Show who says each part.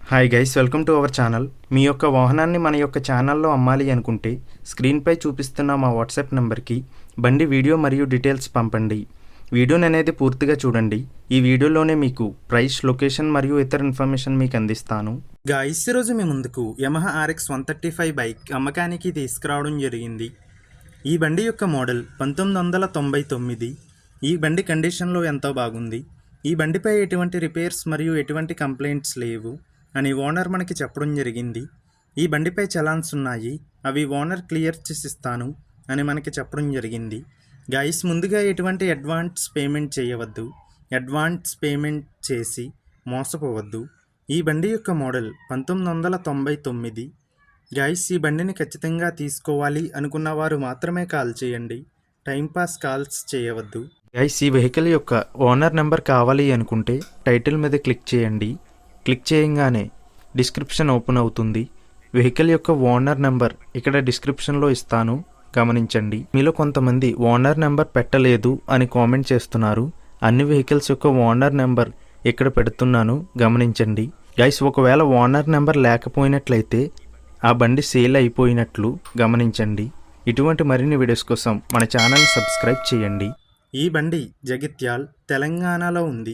Speaker 1: Hi guys, welcome to our channel. మీ యొక్క వాహనాన్ని మన యొక్క ఛానల్లో అమ్మాలి అనుకుంటే స్క్రీన్పై చూపిస్తున్న మా వాట్సాప్ నెంబర్కి బండి వీడియో మరియు డీటెయిల్స్ పంపండి. వీడియోని అనేది పూర్తిగా చూడండి. ఈ వీడియోలోనే మీకు ప్రైస్, లొకేషన్ మరియు ఇతర ఇన్ఫర్మేషన్ మీకు అందిస్తాను. గైస్, ఈరోజు మీ ముందుకు యమహా RX 135 బైక్ అమ్మకానికి తీసుకురావడం జరిగింది. ఈ బండి యొక్క మోడల్ 1999. ఈ బండి కండిషన్లో ఎంతో బాగుంది. ఈ బండిపై ఎటువంటి రిపేర్స్ మరియు ఎటువంటి కంప్లైంట్స్ లేవు అని ఓనర్ మనకి చెప్పడం జరిగింది. ఈ బండిపై చలాన్స్ ఉన్నాయి, అవి ఓనర్ క్లియర్ చేసిస్తాను అని మనకి చెప్పడం జరిగింది. గైస్, ముందుగా ఎటువంటి అడ్వాన్స్ పేమెంట్ చేయవద్దు. అడ్వాన్స్ పేమెంట్ చేసి మోసపోవద్దు. ఈ బండి యొక్క మోడల్ 1999. గైస్, ఈ బండిని ఖచ్చితంగా తీసుకోవాలి అనుకున్న వారు మాత్రమే కాల్ చేయండి. టైంపాస్ కాల్స్ చేయవద్దు. గైస్, ఈ వెహికల్ యొక్క ఓనర్ నెంబర్ కావాలి అనుకుంటే టైటిల్ మీద క్లిక్ చేయండి. క్లిక్ చేయగానే డిస్క్రిప్షన్ ఓపెన్ అవుతుంది. వెహికల్ యొక్క ఓనర్ నెంబర్ ఇక్కడ డిస్క్రిప్షన్లో ఇస్తాను, గమనించండి. మీలో కొంతమంది ఓనర్ నెంబర్ పెట్టలేదు అని కామెంట్ చేస్తున్నారు. అన్ని వెహికల్స్ యొక్క ఓనర్ నెంబర్ ఇక్కడ పెడుతున్నాను, గమనించండి. గైస్, ఒకవేళ ఓనర్ నెంబర్ లేకపోయినట్లయితే ఆ బండి సేల్ అయిపోయినట్లు గమనించండి. ఇటువంటి మరిన్ని వీడియోస్ కోసం మన ఛానల్ సబ్స్క్రైబ్ చేయండి. ఈ బండి జగిత్యాల్, తెలంగాణలో ఉంది.